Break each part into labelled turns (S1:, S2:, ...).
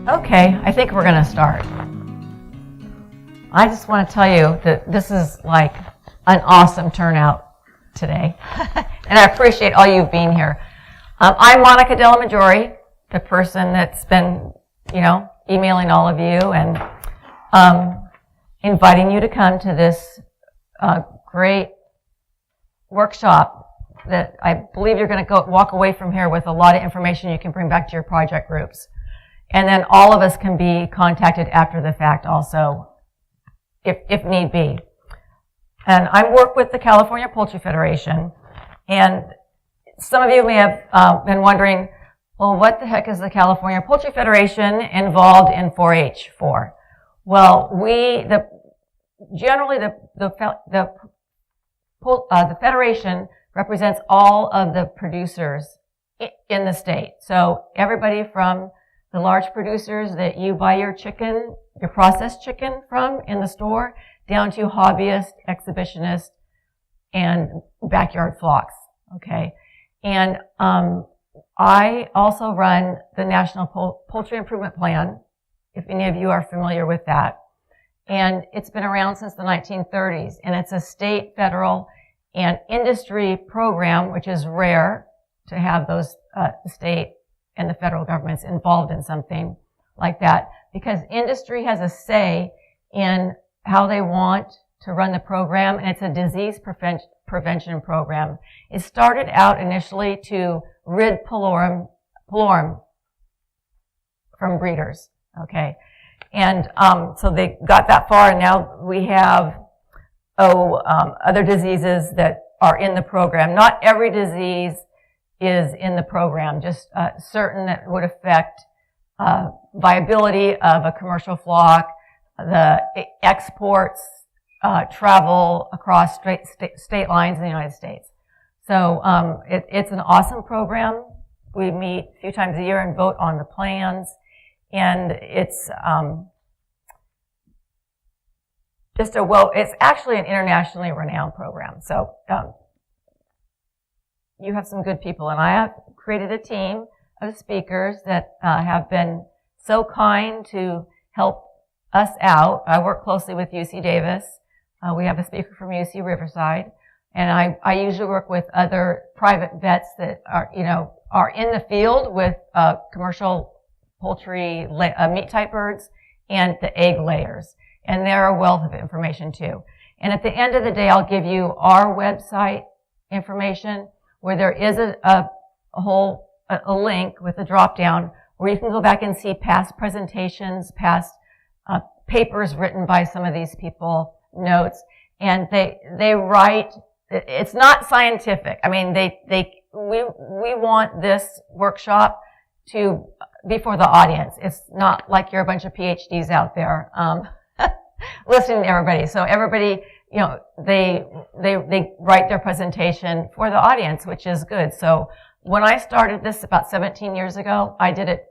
S1: Okay, I think we're going to start. I just want to tell you that this is like an awesome turnout today, and I appreciate all you being here. I'm Monica Della Maggiore, the person that's been, emailing all of you and inviting you to come to this great workshop that I believe you're going to walk away from here with a lot of information you can bring back to your project groups. And then all of us can be contacted after the fact also, if need be. And I work with the California Poultry Federation, and some of you may have been wondering, well, what the heck is the California Poultry Federation involved in 4-H for? Well, generally the Federation represents all of the producers in the state. So everybody from the large producers that you buy your processed chicken from in the store, down to hobbyists, exhibitionists, and backyard flocks, okay? And I also run the National Poultry Improvement Plan, if any of you are familiar with that. And it's been around since the 1930s, and it's a state, federal, and industry program, which is rare to have those state and the federal governments involved in something like that, because industry has a say in how they want to run the program, and it's a disease prevention program. It started out initially to rid pullorum from breeders, okay? And so they got that far, and now we have other diseases that are in the program. Not every disease is in the program, just certain that would affect viability of a commercial flock, the exports, travel across state lines in the United States. So it's an awesome program. We meet a few times a year and vote on the plans, and it's it's actually an internationally renowned program. So you have some good people, and I have created a team of speakers that have been so kind to help us out. I work closely with UC Davis. We have a speaker from UC Riverside, and I usually work with other private vets that are in the field with commercial poultry meat type birds and the egg layers. And they're a wealth of information too. And at the end of the day, I'll give you our website information where there is a link with a drop down where you can go back and see past presentations, past papers written by some of these people, notes, and they write. It's not scientific. I mean, we want this workshop to be for the audience. It's not like you're a bunch of PhDs out there listening to everybody. So everybody, they write their presentation for the audience, which is good. So when I started this about 17 years ago, I did it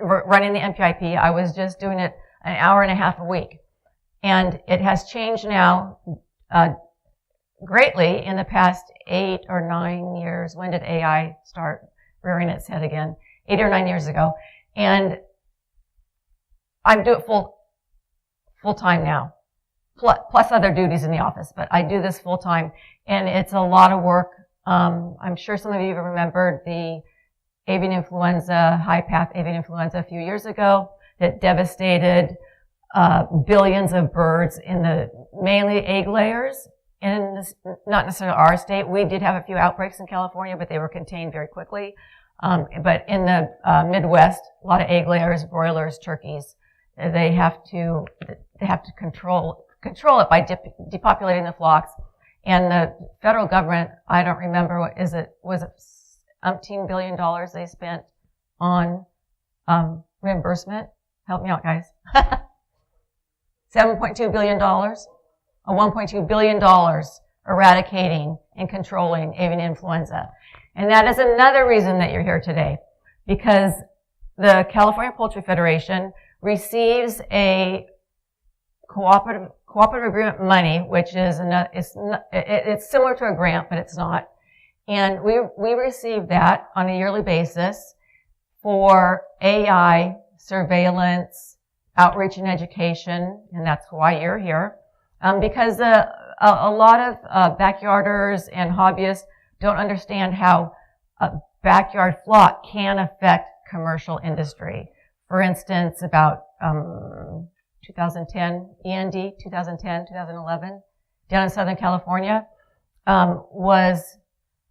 S1: running the NPIP. I was just doing it an hour and a half a week. And it has changed now greatly in the past 8 or 9 years. When did AI start rearing its head again? 8 or 9 years ago. And I do it full time now, plus other duties in the office, but I do this full time, and it's a lot of work. I'm sure some of you have remembered the avian influenza, high-path avian influenza a few years ago that devastated billions of birds in the mainly egg layers in not necessarily our state. We did have a few outbreaks in California, but they were contained very quickly. But in the Midwest, a lot of egg layers, broilers, turkeys, they have to control it by depopulating the flocks. And the federal government, I don't remember, was it umpteen $1 billion they spent on reimbursement? Help me out, guys. $7.2 billion, $1.2 billion eradicating and controlling avian influenza. And that is another reason that you're here today, because the California Poultry Federation receives a cooperative agreement money, which is it's similar to a grant, but it's not. And we receive that on a yearly basis for AI surveillance, outreach and education, and that's why you're here. Because a lot of backyarders and hobbyists don't understand how a backyard flock can affect commercial industry. For instance, about 2010, END, 2010, 2011, down in Southern California, was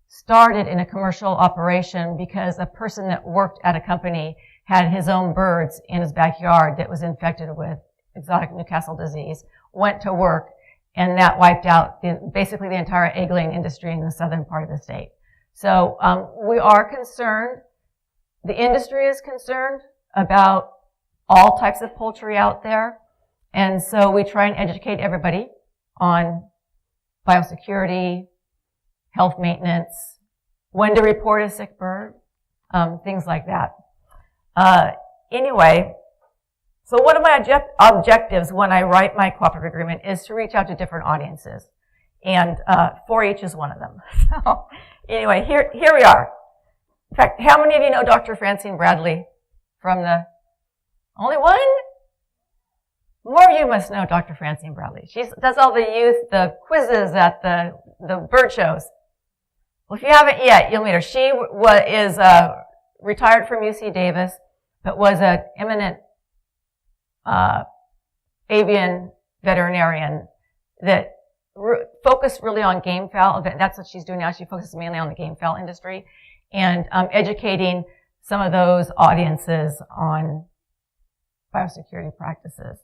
S1: started in a commercial operation because a person that worked at a company had his own birds in his backyard that was infected with exotic Newcastle disease, went to work, and that wiped out basically the entire egg-laying industry in the southern part of the state. So we are concerned, the industry is concerned about all types of poultry out there, and so we try and educate everybody on biosecurity, health maintenance, when to report a sick bird, things like that. Anyway, so one of my objectives when I write my cooperative agreement is to reach out to different audiences, and 4-H is one of them. So anyway, here we are. In fact, how many of you know Dr. Francine Bradley from the, only one? More of you must know Dr. Francine Bradley. She does all the youth, the quizzes at the bird shows. Well, if you haven't yet, you'll meet her. She is retired from UC Davis, but was an eminent avian veterinarian that focused really on game fowl. That's what she's doing now. She focuses mainly on the game fowl industry and educating some of those audiences on biosecurity practices.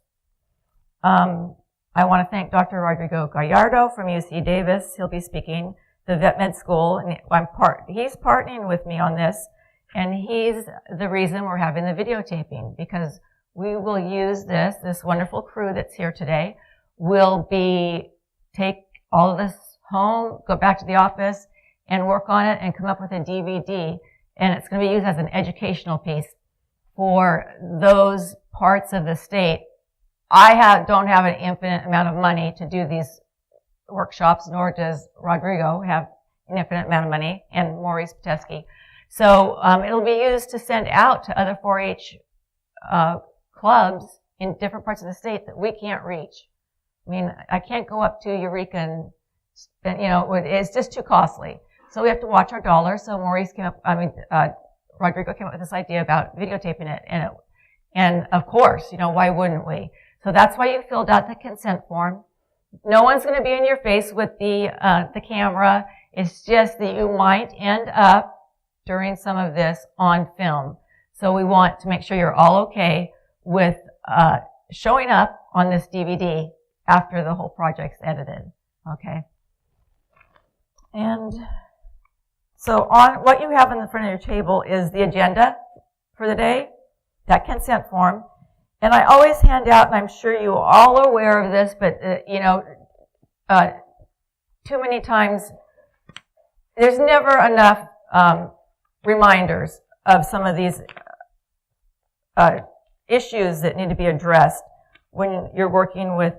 S1: I want to thank Dr. Rodrigo Gallardo from UC Davis. He'll be speaking the vet med school, and he's partnering with me on this, and he's the reason we're having the videotaping, because we will use this wonderful crew that's here today will take all of this home, go back to the office and work on it and come up with a DVD, and it's going to be used as an educational piece for those parts of the state. I don't have an infinite amount of money to do these workshops, nor does Rodrigo have an infinite amount of money, and Maurice Patesky. So it'll be used to send out to other 4-H clubs in different parts of the state that we can't reach. I mean, I can't go up to Eureka and spend, it's just too costly. So we have to watch our dollars. So Rodrigo came up with this idea about videotaping it, and of course, why wouldn't we? So that's why you filled out the consent form. No one's going to be in your face with the camera. It's just that you might end up during some of this on film. So we want to make sure you're all okay with showing up on this DVD after the whole project's edited. Okay. And so on what you have in the front of your table is the agenda for the day, that consent form. And I always hand out, and I'm sure you all are aware of this, but, too many times, there's never enough reminders of some of these issues that need to be addressed when you're working with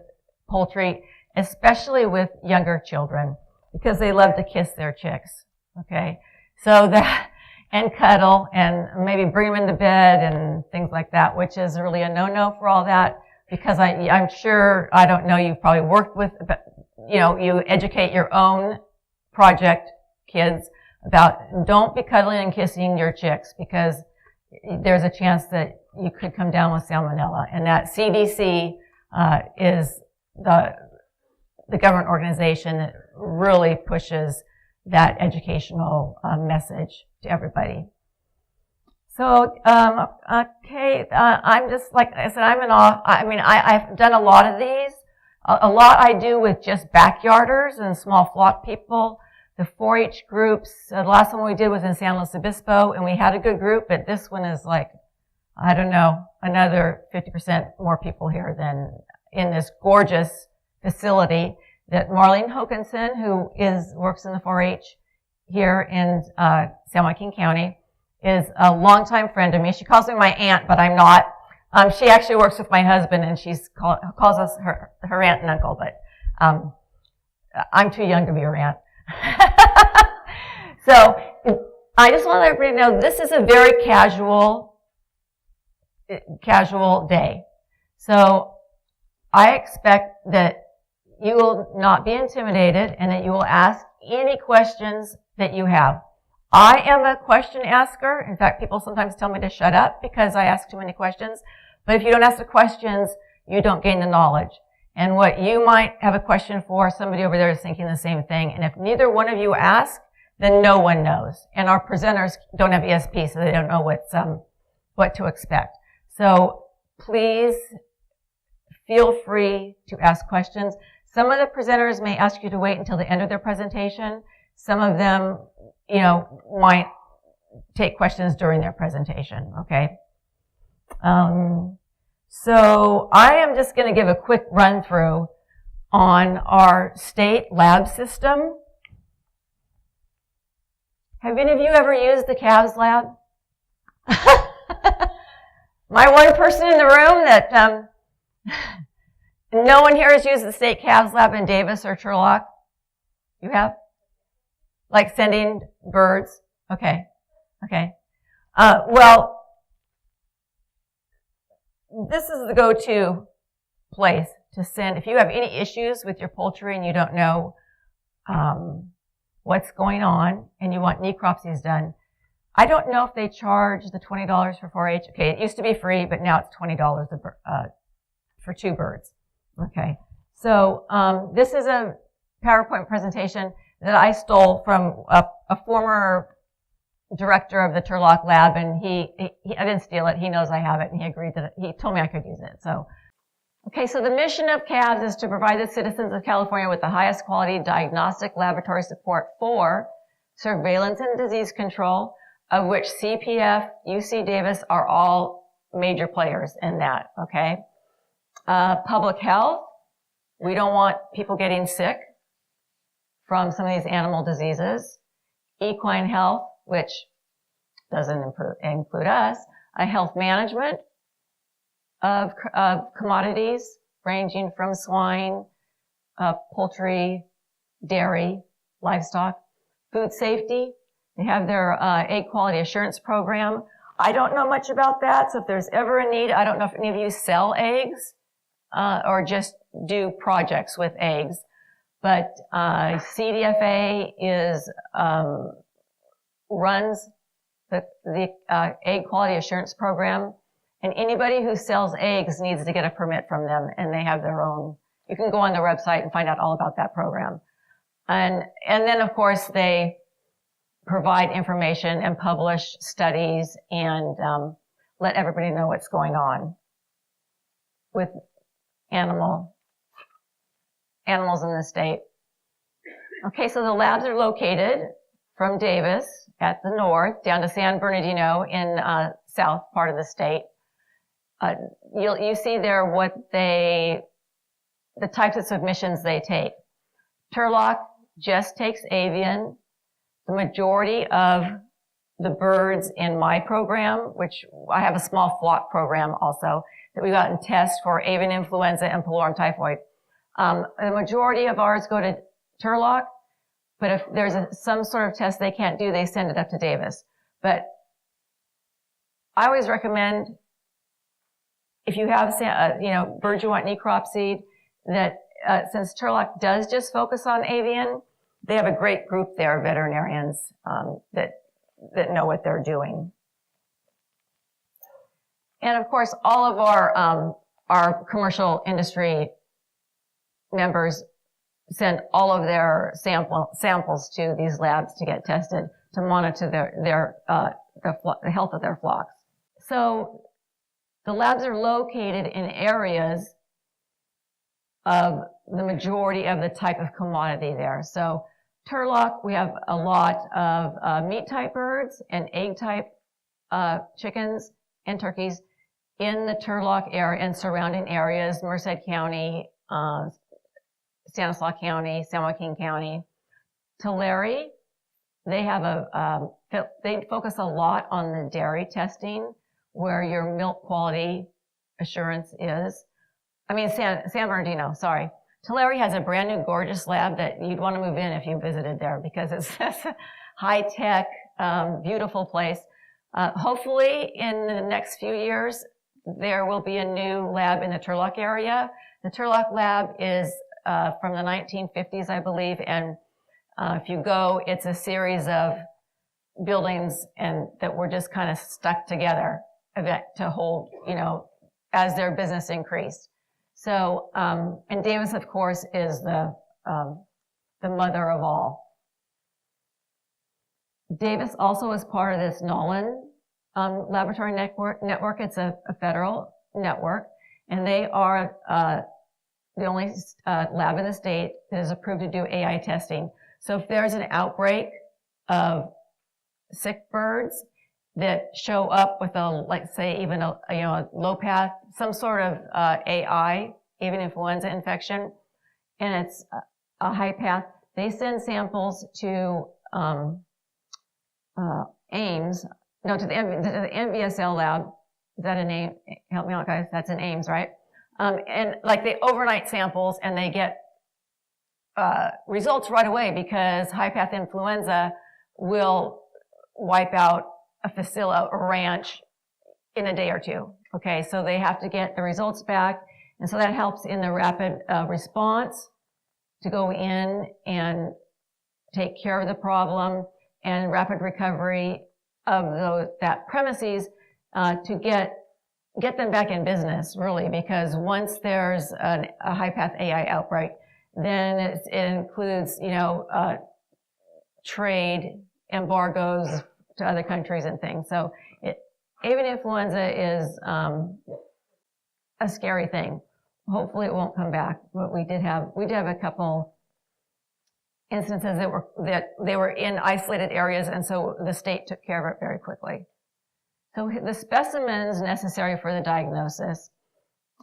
S1: poultry, especially with younger children, because they love to kiss their chicks, okay? So that, and cuddle, and maybe bring them into bed and things like that, which is really a no-no for all that, because I'm sure, I don't know, you've probably worked with, but, you educate your own project kids about don't be cuddling and kissing your chicks, because there's a chance that you could come down with salmonella, and that CDC is the government organization that really pushes that educational message to everybody. So, okay, I'm just, like I said, I'm in awe. I've done a lot of these. A lot I do with just backyarders and small flock people. The 4-H groups, the last one we did was in San Luis Obispo, and we had a good group, but this one is like, I don't know, another 50% more people here than in this gorgeous facility that Marlene Hokanson, who works in the 4-H here in San Joaquin County, is a longtime friend of me. She calls me my aunt, but I'm not. She actually works with my husband, and she calls us her aunt and uncle, but I'm too young to be her aunt. So I just want everybody to know this is a very casual, casual day. So I expect that you will not be intimidated and that you will ask any questions that you have. I am a question asker. In fact, people sometimes tell me to shut up because I ask too many questions. But if you don't ask the questions, you don't gain the knowledge. And what you might have a question for, somebody over there is thinking the same thing. And if neither one of you ask, then no one knows. And our presenters don't have ESP, so they don't know what to expect. So please feel free to ask questions. Some of the presenters may ask you to wait until the end of their presentation. Some of them, might take questions during their presentation, okay? So I am just going to give a quick run through on our state lab system. Have any of you ever used the calves lab? My one person in the room that no one here has used the state calves lab in Davis or Turlock? You have? Like sending birds? Okay. Well, this is the go-to place to send. If you have any issues with your poultry and you don't know what's going on and you want necropsies done, I don't know if they charge the $20 for 4-H. Okay, it used to be free, but now it's $20 for 2 birds. Okay, so this is a PowerPoint presentation that I stole from a former director of the Turlock lab, and I didn't steal it. He knows I have it, and he agreed that he told me I could use it. So, okay, so the mission of CABS is to provide the citizens of California with the highest quality diagnostic laboratory support for surveillance and disease control, of which CPF, UC Davis are all major players in that, okay? Public health, we don't want people getting sick from some of these animal diseases. Equine health, which doesn't include us. Health management of commodities ranging from swine, poultry, dairy, livestock. Food safety, they have their egg quality assurance program. I don't know much about that, so if there's ever a need, I don't know if any of you sell eggs or just do projects with eggs. But CDFA runs the egg quality assurance program, and anybody who sells eggs needs to get a permit from them, and they have their own. You can go on their website and find out all about that program. And then, of course, they provide information and publish studies and let everybody know what's going on with animals in the state. Okay, so the labs are located from Davis at the north down to San Bernardino in south part of the state. You see there the types of submissions they take. Turlock just takes avian. The majority of the birds in my program, which I have a small flock program also, that we got and test for avian influenza and pylori typhoid. The majority of ours go to Turlock, but if there's some sort of test they can't do, they send it up to Davis. But I always recommend, if you have, birds you want necropsied, that since Turlock does just focus on avian, they have a great group there, veterinarians that know what they're doing. And of course, all of our commercial industry members send all of their samples to these labs to get tested to monitor the health of their flocks. So the labs are located in areas of the majority of the type of commodity there. So Turlock, we have a lot of meat type birds and egg type chickens and turkeys in the Turlock area and surrounding areas, Merced County, Stanislaus County, San Joaquin County. Tulare, they have they focus a lot on the dairy testing where your milk quality assurance is. San Bernardino, sorry. Tulare has a brand new gorgeous lab that you'd want to move in if you visited there because it's a high-tech, beautiful place. Hopefully in the next few years, there will be a new lab in the Turlock area. The Turlock lab is from the 1950s, I believe, and if you go, it's a series of buildings and that were just kind of stuck together to hold, as their business increased. So, and Davis, of course, is the mother of all. Davis also is part of this Nolan laboratory network. It's a federal network, and they are the only lab in the state that is approved to do AI testing. So if there's an outbreak of sick birds that show up with even a low path, some sort of AI, avian influenza infection, and it's a high path, they send samples to Ames, no, to the NVSL lab. Is that a name? Help me out, guys. That's in Ames, right? And like they overnight samples and they get results right away because high path influenza will wipe out a ranch in a day or two. Okay, so they have to get the results back, and so that helps in the rapid response to go in and take care of the problem, and rapid recovery of that premises to get them back in business, really, because once there's a high path AI outbreak, then it includes, trade embargoes to other countries and things. So avian influenza is a scary thing. Hopefully it won't come back, but we did have a couple instances that they were in isolated areas, and so the state took care of it very quickly. So the specimens necessary for the diagnosis,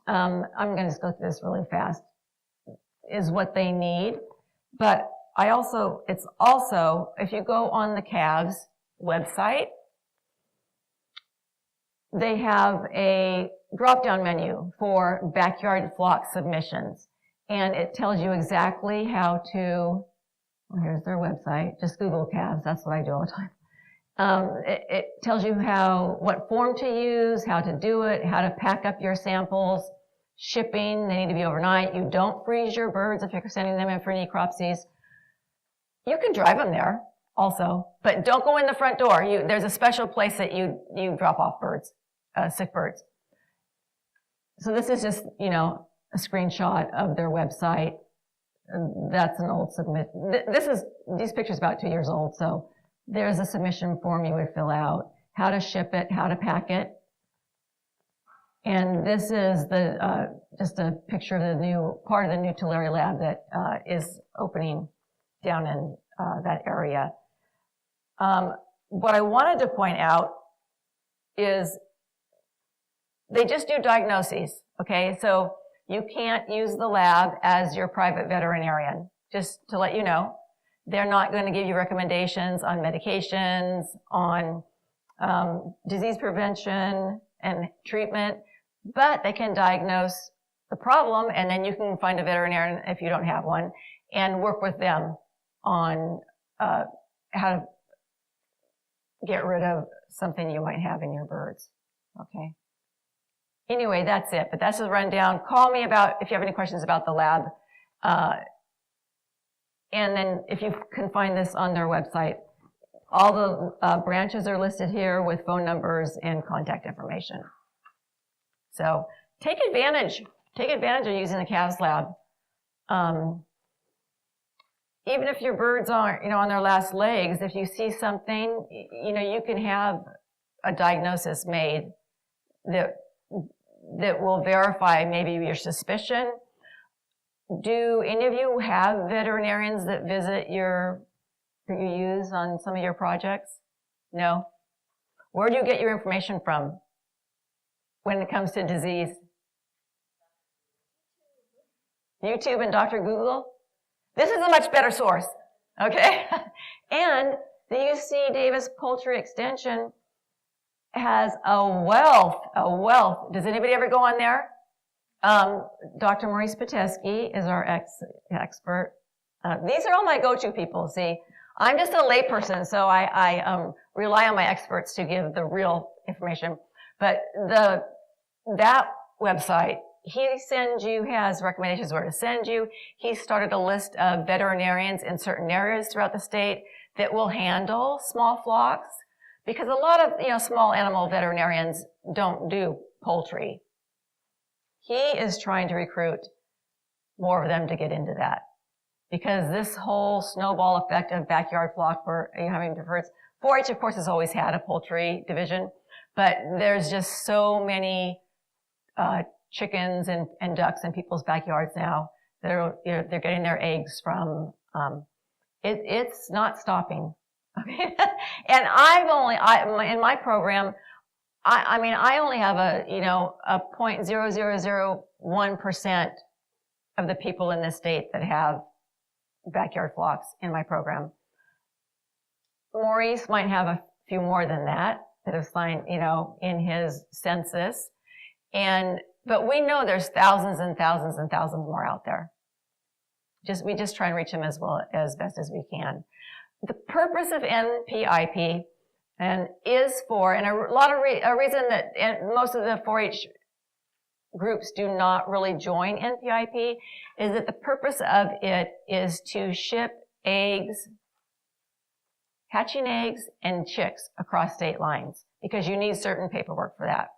S1: I'm going to just go through this really fast, is what they need. But it's also, if you go on the calves website, they have a drop-down menu for backyard flock submissions. And it tells you exactly how to, here's their website, just Google calves, that's what I do all the time. It tells you what form to use, how to do it, how to pack up your samples, shipping, they need to be overnight. You don't freeze your birds if you're sending them in for necropsies. You can drive them there also, but don't go in the front door. There's a special place that you drop off birds, sick birds. So this is just, a screenshot of their website. That's an old submit. These pictures about 2 years old, so there's a submission form you would fill out, how to ship it, how to pack it. And this is just a picture of part of the new Tulare lab that is opening down in that area. What I wanted to point out is they just do diagnoses, okay? So you can't use the lab as your private veterinarian, just to let you know. They're not going to give you recommendations on medications, on disease prevention and treatment, but they can diagnose the problem, and then you can find a veterinarian if you don't have one and work with them on how to get rid of something you might have in your birds. Okay. Anyway, that's it. But that's the rundown. Call me if you have any questions about the lab. And then if you can find this on their website, all the branches are listed here with phone numbers and contact information. So take advantage of using the calves lab. Even if your birds aren't, on their last legs, if you see something, you can have a diagnosis made that will verify maybe your suspicion. Do any of you have veterinarians that that you use on some of your projects? No? Where do you get your information from when it comes to disease? YouTube and Dr. Google? This is a much better source, okay? And the UC Davis Poultry Extension has a wealth. Does anybody ever go on there? Dr. Maurice Patesky is our expert. These are all my go-to people. See, I'm just a layperson, so I rely on my experts to give the real information. But the that website, he has recommendations where to send you. He started a list of veterinarians in certain areas throughout the state that will handle small flocks, because a lot of, small animal veterinarians don't do poultry. He is trying to recruit more of them to get into that, because this whole snowball effect of backyard flock for having birds. 4-H, of course, has always had a poultry division, but there's just so many chickens and ducks in people's backyards now that they're getting their eggs from. It's not stopping. Okay, and in my program, I only have a 0.0001% of the people in this state that have backyard flocks in my program. Maurice might have a few more than that are signed, in his census. But we know there's thousands and thousands and thousands more out there. We just try and reach them as best as we can. The purpose of NPIP is for, and a reason that most of the 4-H groups do not really join NPIP is that the purpose of it is to ship eggs, hatching eggs and chicks across state lines, because you need certain paperwork for that.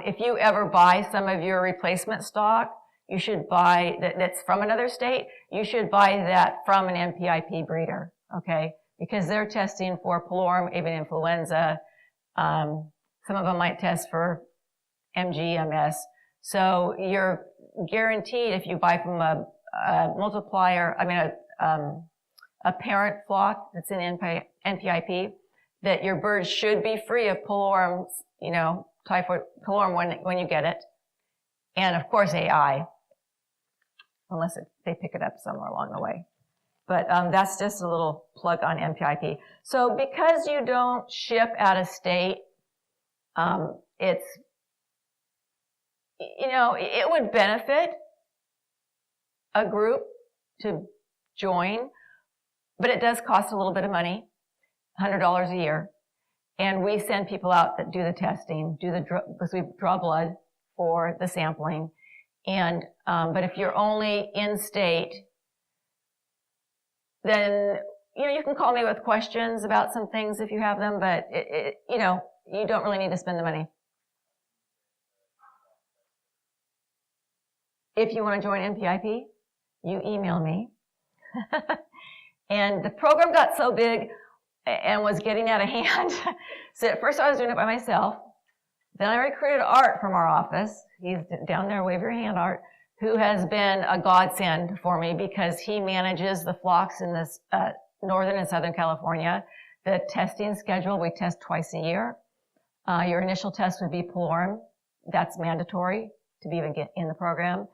S1: If you ever buy some of your replacement stock, you should buy that's from another state. You should buy that from an NPIP breeder, okay? Because they're testing for pullorum, avian influenza. Some of them might test for MGMS. So you're guaranteed, if you buy from a parent flock that's in NPIP, that your birds should be free of pullorum, typhoid pullorum when you get it. And of course AI, unless they pick it up somewhere along the way. But that's just a little plug on NPIP. So because you don't ship out of state, it would benefit a group to join, but it does cost a little bit of money, $100 a year. And we send people out that do the testing, because we draw blood for the sampling. And, but if you're only in state, then, you can call me with questions about some things if you have them, but you don't really need to spend the money. If you want to join NPIP, you email me. And the program got so big and was getting out of hand. So at first I was doing it by myself. Then I recruited Art from our office. He's down there, wave your hand, Art, who has been a godsend for me because he manages the flocks in this Northern and Southern California. The testing schedule, we test twice a year. Your initial test would be pullorum. That's mandatory to be even get in the program.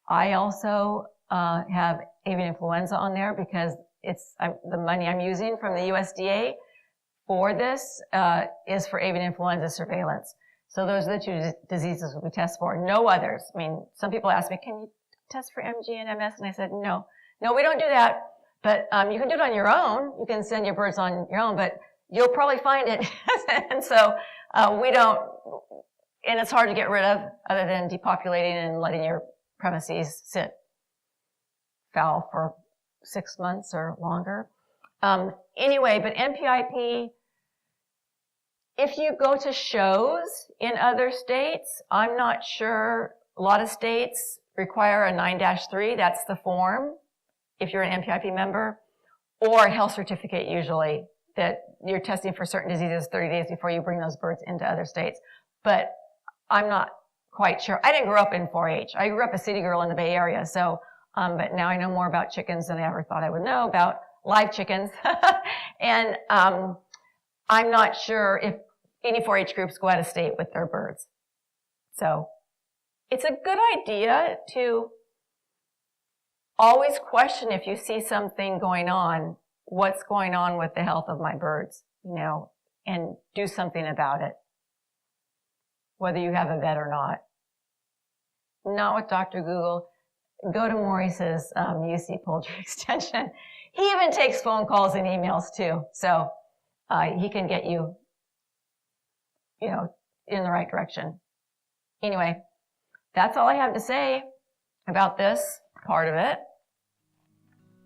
S1: I also have avian influenza on there because the money I'm using from the USDA for this is for avian influenza surveillance. So those are the two diseases we test for. No others. I mean, some people ask me, can you test for MG and MS? And I said, no, we don't do that. But you can do it on your own. You can send your birds on your own, but you'll probably find it. And so we don't, and it's hard to get rid of other than depopulating and letting your premises sit foul for 6 months or longer. Anyway, but NPIP, if you go to shows in other states, I'm not sure. A lot of states require a 9-3. That's the form if you're an NPIP member, or a health certificate usually that you're testing for certain diseases 30 days before you bring those birds into other states. But I'm not quite sure. I didn't grow up in 4-H. I grew up a city girl in the Bay Area. So, but now I know more about chickens than I ever thought I would know about live chickens. And I'm not sure if any 4-H groups go out of state with their birds. So it's a good idea to always question if you see something going on, what's going on with the health of my birds, and do something about it, whether you have a vet or not. Not with Dr. Google. Go to Maurice's UC Poultry Extension. He even takes phone calls and emails too, so he can get you, in the right direction. Anyway, that's all I have to say about this part of it.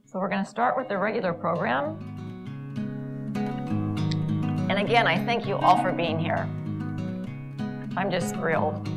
S1: So we're going to start with the regular program. And again, I thank you all for being here. I'm just thrilled.